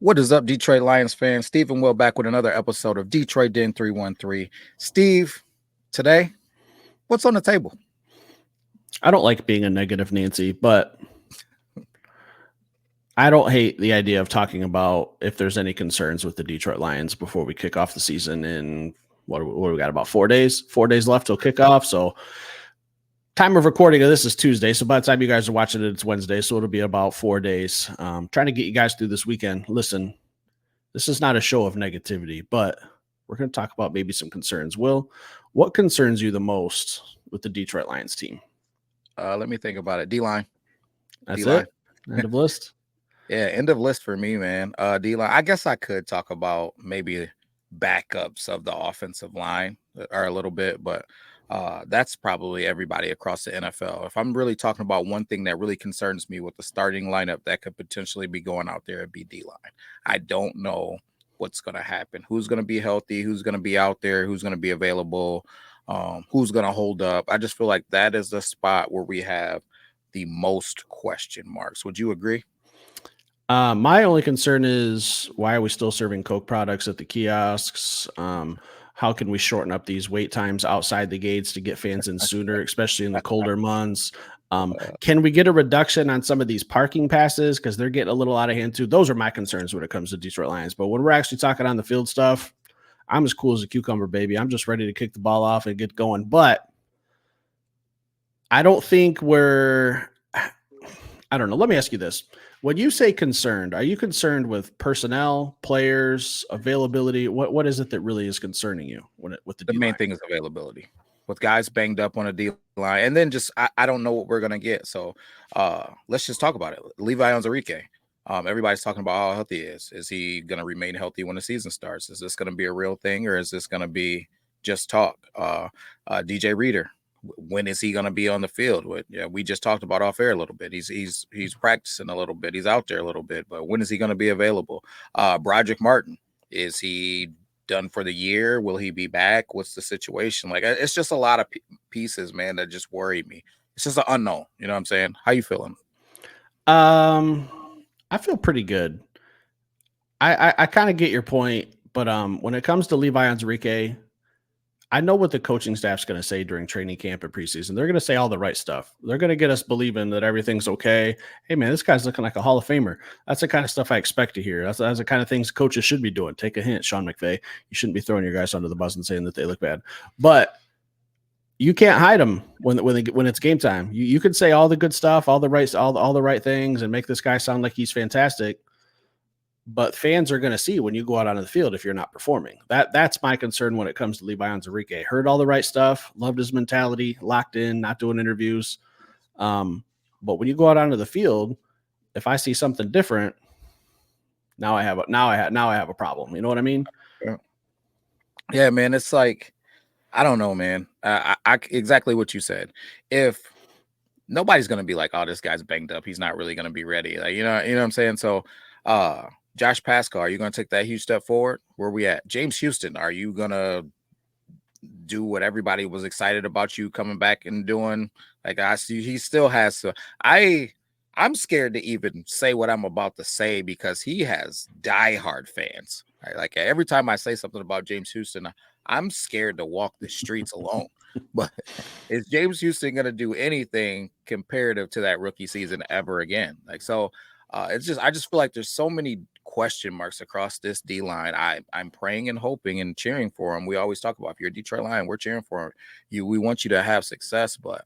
What is up, Detroit Lions fans? Stephen Will back with another episode of Detroit Den 313. Steve, today, what's on the table? I don't like being a negative Nancy, but I don't hate the idea of talking about if there's any concerns with the Detroit Lions before we kick off the season in what do we got, about 4 days? 4 days left till kickoff. So time of recording of this is Tuesday. So by the time you guys are watching it, it's Wednesday. So it'll be about 4 days. Trying to get you guys through this weekend. Listen, this is not a show of negativity, but we're going to talk about maybe some concerns. Will, what concerns you the most with the Detroit Lions team? Let me think about it. D-line. That's D-line. it? End of list? Yeah, end of list for me, man. D-line. I guess I could talk about maybe backups of the offensive line or a little bit, but that's probably everybody across the NFL. If I'm really talking about one thing that really concerns me with the starting lineup that could potentially be going out there, it'd be D-line. I don't know what's going to happen. Who's going to be healthy? Who's going to be out there? Who's going to be available? Who's going to hold up? I just feel like that is the spot where we have the most question marks. Would you agree? My only concern is, why are we still serving Coke products at the kiosks? How can we shorten up these wait times outside the gates to get fans in sooner, especially in the colder months? Can we get a reduction on some of these parking passes, because they're getting a little out of hand too? Those are my concerns when it comes to Detroit Lions. But when we're actually talking on the field stuff, I'm as cool as a cucumber, baby. I'm just ready to kick the ball off and get going. But I don't think I don't know. Let me ask you this. When you say concerned, are you concerned with personnel, players, availability? What is it that really is concerning you with the main thing is availability. With guys banged up on a D line, and then just I don't know what we're gonna get. So let's just talk about it. Levi Onwuzurike. Everybody's talking about how healthy he is. Is he gonna remain healthy when the season starts? Is this gonna be a real thing, or is this gonna be just talk? DJ Reader. When is he going to be on the field? We just talked about off air a little bit. He's practicing a little bit. He's out there a little bit, but when is he going to be available? Broderick Martin, is he done for the year? Will he be back? What's the situation? Like, it's just a lot of pieces, man, that just worry me. It's just an unknown. You know what I'm saying? How you feeling? I feel pretty good. I kind of get your point, but when it comes to Levi Onwuzurike, I know what the coaching staff's going to say during training camp and preseason. They're going to say all the right stuff. They're going to get us believing that everything's okay. Hey, man, this guy's looking like a Hall of Famer. That's the kind of stuff I expect to hear. That's the kind of things coaches should be doing. Take a hint, Sean McVay. You shouldn't be throwing your guys under the bus and saying that they look bad. But you can't hide them when it's game time. You can say all the good stuff, all the right things, and make this guy sound like he's fantastic. But fans are going to see when you go out onto the field if you're not performing. That's my concern when it comes to Levi Onwuzurike. Heard all the right stuff, loved his mentality, locked in, not doing interviews. But when you go out onto the field, if I see something different, now I have a problem. You know what I mean? Yeah, man. It's like, I don't know, man. I exactly what you said. If nobody's going to be like, oh, this guy's banged up, he's not really going to be ready. Like, you know what I'm saying? So, Josh Pascal, are you going to take that huge step forward? Where are we at? James Houston, are you going to do what everybody was excited about you coming back and doing? Like, I see he still has to. I'm scared to even say what I'm about to say because he has diehard fans. Right? Like, every time I say something about James Houston, I'm scared to walk the streets alone. But is James Houston going to do anything comparative to that rookie season ever again? Like, so I just feel like there's so many question marks across this D line. I'm praying and hoping and cheering for him. We always talk about, if you're a Detroit Lion, we're cheering for you. We want you to have success, but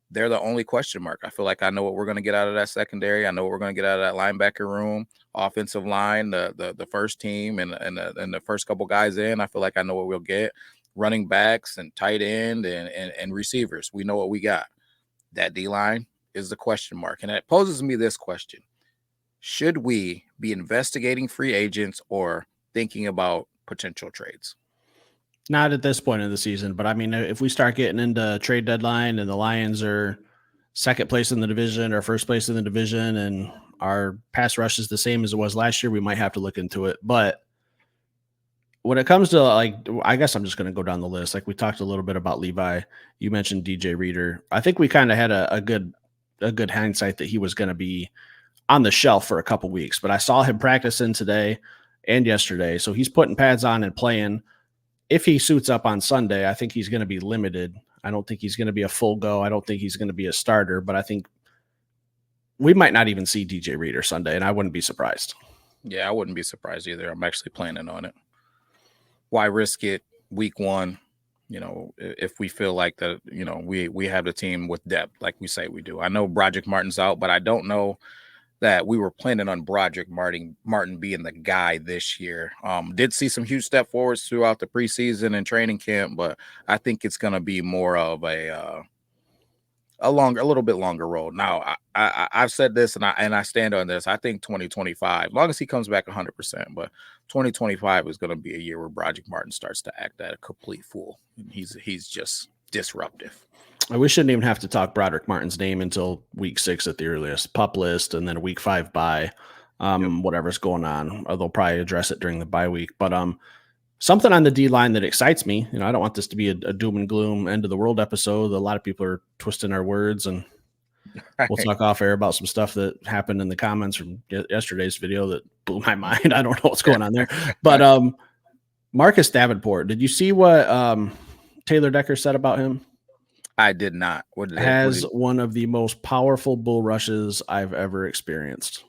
they're the only question mark. I feel like I know what we're going to get out of that secondary. I know what we're going to get out of that linebacker room, offensive line, the first team, and the first couple guys in. I feel like I know what we'll get. Running backs and tight end and receivers. We know what we got. That D line is the question mark, and it poses me this question. Should we be investigating free agents or thinking about potential trades? Not at this point in the season, but I mean, if we start getting into trade deadline and the Lions are second place in the division or first place in the division and our pass rush is the same as it was last year, we might have to look into it. But when it comes to, like, I guess I'm just going to go down the list. Like, we talked a little bit about Levi. You mentioned DJ Reader. I think we kind of had a good hindsight that he was going to be on the shelf for a couple weeks, but I saw him practicing today and yesterday. So he's putting pads on and playing. If he suits up on Sunday, I think he's going to be limited. I don't think he's going to be a full go. I don't think he's going to be a starter, but I think we might not even see DJ Reader Sunday, and I wouldn't be surprised. Yeah, I wouldn't be surprised either. I'm actually planning on it. Why risk it week one? If we feel like that, we have the team with depth, like we say we do. I know Broderick Martin's out, but I don't know that we were planning on Broderick Martin being the guy this year. Did see some huge step forwards throughout the preseason and training camp, but I think it's going to be more of a little bit longer road. Now, I've said this and I stand on this. I think 2025, as long as he comes back 100%, but 2025 is going to be a year where Broderick Martin starts to act at a complete fool. He's just disruptive. We shouldn't even have to talk Broderick Martin's name until week 6 at the earliest. Pup list, and then a week 5 bye, whatever's going on. They'll probably address it during the bye week. But something on the D line that excites me. I don't want this to be a doom and gloom end of the world episode. A lot of people are twisting our words, and we'll talk off air about some stuff that happened in the comments from yesterday's video that blew my mind. I don't know what's going on there. But Marcus Davenport, did you see what Taylor Decker said about him? I did not. One of the most powerful bull rushes I've ever experienced.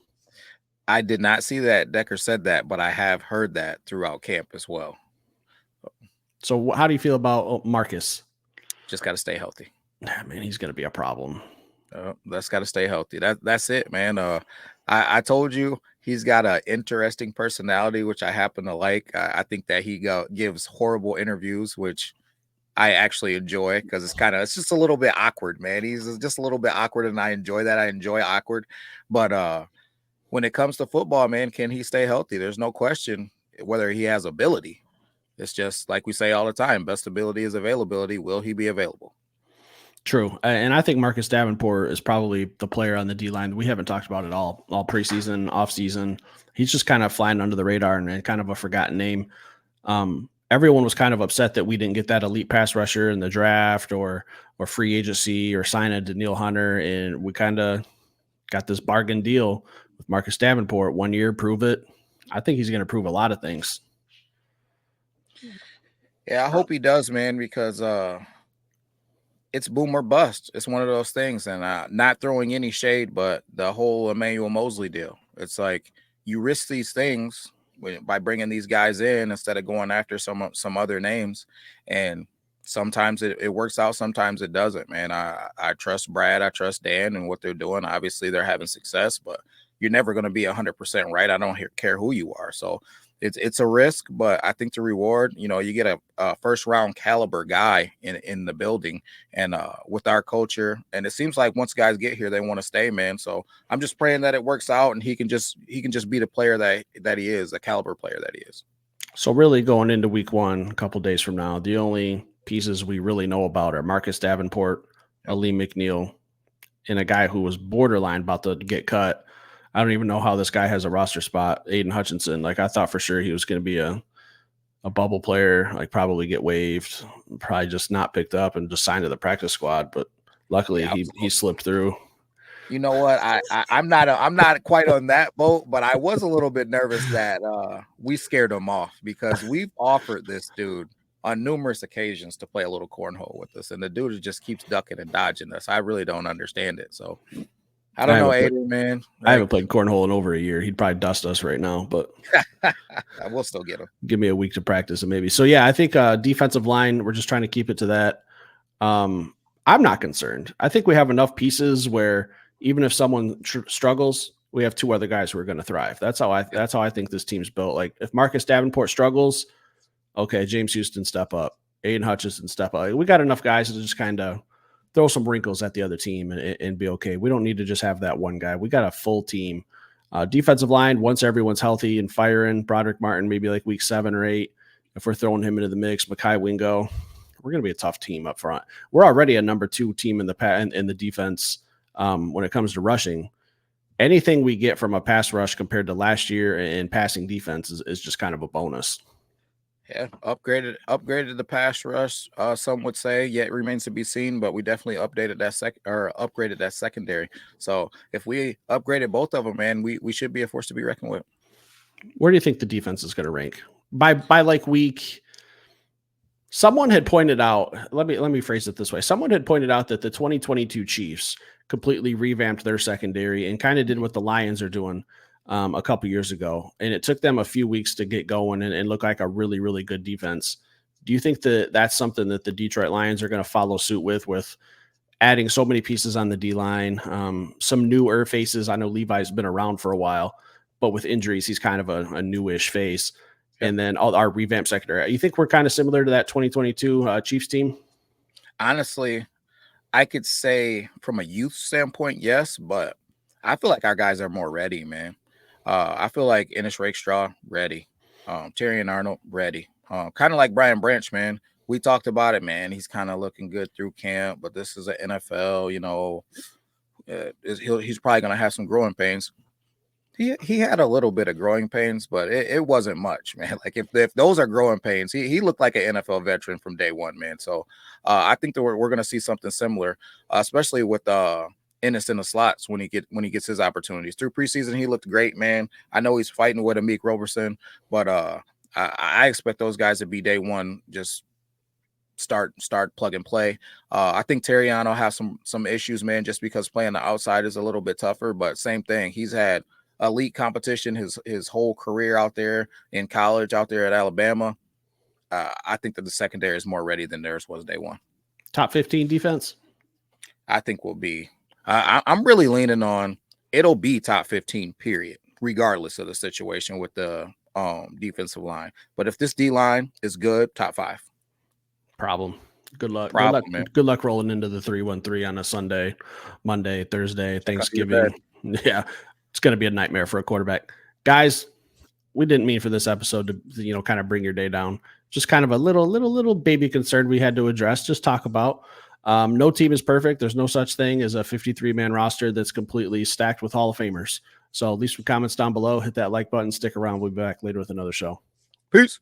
I did not see that Decker said that, but I have heard that throughout camp as well. So how do you feel about Marcus? Just got to stay healthy. Man, he's going to be a problem. That's got to stay healthy. That's it, man. I told you he's got an interesting personality, which I happen to like. I think that he gives horrible interviews, which I actually enjoy because it's just a little bit awkward, man. He's just a little bit awkward, and I enjoy that. I enjoy awkward. But when it comes to football, man, can he stay healthy? There's no question whether he has ability. It's just like we say all the time, best ability is availability. Will he be available? True. And I think Marcus Davenport is probably the player on the D-line we haven't talked about at all preseason, off-season. He's just kind of flying under the radar and kind of a forgotten name. Everyone was kind of upset that we didn't get that elite pass rusher in the draft or free agency or sign a Daniil Hunter. And we kind of got this bargain deal with Marcus Davenport. 1 year, prove it. I think he's going to prove a lot of things. Yeah, I hope he does, man, because it's boom or bust. It's one of those things. And not throwing any shade, but the whole Emmanuel Mosley deal. It's like you risk these things by bringing these guys in instead of going after some other names. And sometimes it works out, sometimes it doesn't, man. I trust Brad, I trust Dan and what they're doing. Obviously they're having success, but you're never going to be 100% right. I don't care who you are. So it's a risk, but I think the reward, you get a first round caliber guy in the building and with our culture. And it seems like once guys get here, they want to stay, man. So I'm just praying that it works out and he can just be the player that he is, the caliber player that he is. So really going into week 1, a couple days from now, the only pieces we really know about are Marcus Davenport, Ali McNeil, and a guy who was borderline about to get cut. I don't even know how this guy has a roster spot, Aiden Hutchinson. Like, I thought for sure he was going to be a bubble player, like probably get waived, probably just not picked up and just signed to the practice squad. But luckily he slipped through. You know what? I'm not quite on that boat, but I was a little bit nervous that we scared him off because we've offered this dude on numerous occasions to play a little cornhole with us, and the dude just keeps ducking and dodging us. I really don't understand it. So I don't know, Aiden, man. I haven't played cornhole in over a year. He'd probably dust us right now, but we'll still get him. Give me a week to practice and maybe. So yeah, I think defensive line, we're just trying to keep it to that. I'm not concerned. I think we have enough pieces where even if someone struggles, we have 2 other guys who are going to thrive. That's how I think this team's built. Like if Marcus Davenport struggles, okay, James Houston step up, Aiden Hutchinson step up. We got enough guys to just kind of throw some wrinkles at the other team and be okay. We don't need to just have that one guy. We got a full team. Defensive line, once everyone's healthy and firing, Broderick Martin, maybe like week 7 or 8, if we're throwing him into the mix, Mekhi Wingo, we're going to be a tough team up front. We're already a number 2 team in the defense when it comes to rushing. Anything we get from a pass rush compared to last year in passing defense is just kind of a bonus. Yeah, upgraded the pass rush. Some would say, yet remains to be seen, but we definitely upgraded that secondary. So if we upgraded both of them, man, we should be a force to be reckoned with. Where do you think the defense is going to rank by like week? Someone had pointed out, let me phrase it this way. Someone had pointed out that the 2022 Chiefs completely revamped their secondary and kind of did what the Lions are doing a couple years ago. And it took them a few weeks to get going and look like a really, really good defense. Do you think that that's something that the Detroit Lions are going to follow suit with adding so many pieces on the D line, some newer faces? I know Levi's been around for a while, but with injuries, he's kind of a newish face. Yeah. And then all our revamped secondary. You think we're kind of similar to that 2022 Chiefs team? Honestly, I could say from a youth standpoint, yes, but I feel like our guys are more ready, man. I feel like Ennis Rakestraw ready, Terry and Arnold ready, kind of like Brian Branch, man. We talked about it, man. He's kind of looking good through camp, but this is an NFL, he's probably gonna have some growing pains. He had a little bit of growing pains, but it wasn't much, man. Like if those are growing pains, he looked like an NFL veteran from day one, man. So I think that we're gonna see something similar, especially with Ennis in the slots when he gets his opportunities. Through preseason, he looked great, man. I know he's fighting with Amik Roberson, but I expect those guys to be day one, just start plug and play. I think Terriano will have some issues, man, just because playing the outside is a little bit tougher. But same thing, he's had elite competition his whole career out there in college, out there at Alabama. I think that the secondary is more ready than theirs was day one. Top 15 defense? I think will be. I'm really leaning on it'll be top 15, period, regardless of the situation with the defensive line. But if this D line is good, top 5. Problem. Good luck. Problem, man. Good luck rolling into the 3-1-3 on a Sunday, Monday, Thursday, Thanksgiving. Yeah, it's going to be a nightmare for a quarterback. Guys, we didn't mean for this episode to kind of bring your day down. Just kind of a little baby concern we had to address. Just talk about. No team is perfect. There's no such thing as a 53-man roster that's completely stacked with Hall of Famers. So leave some comments down below. Hit that like button. Stick around. We'll be back later with another show. Peace.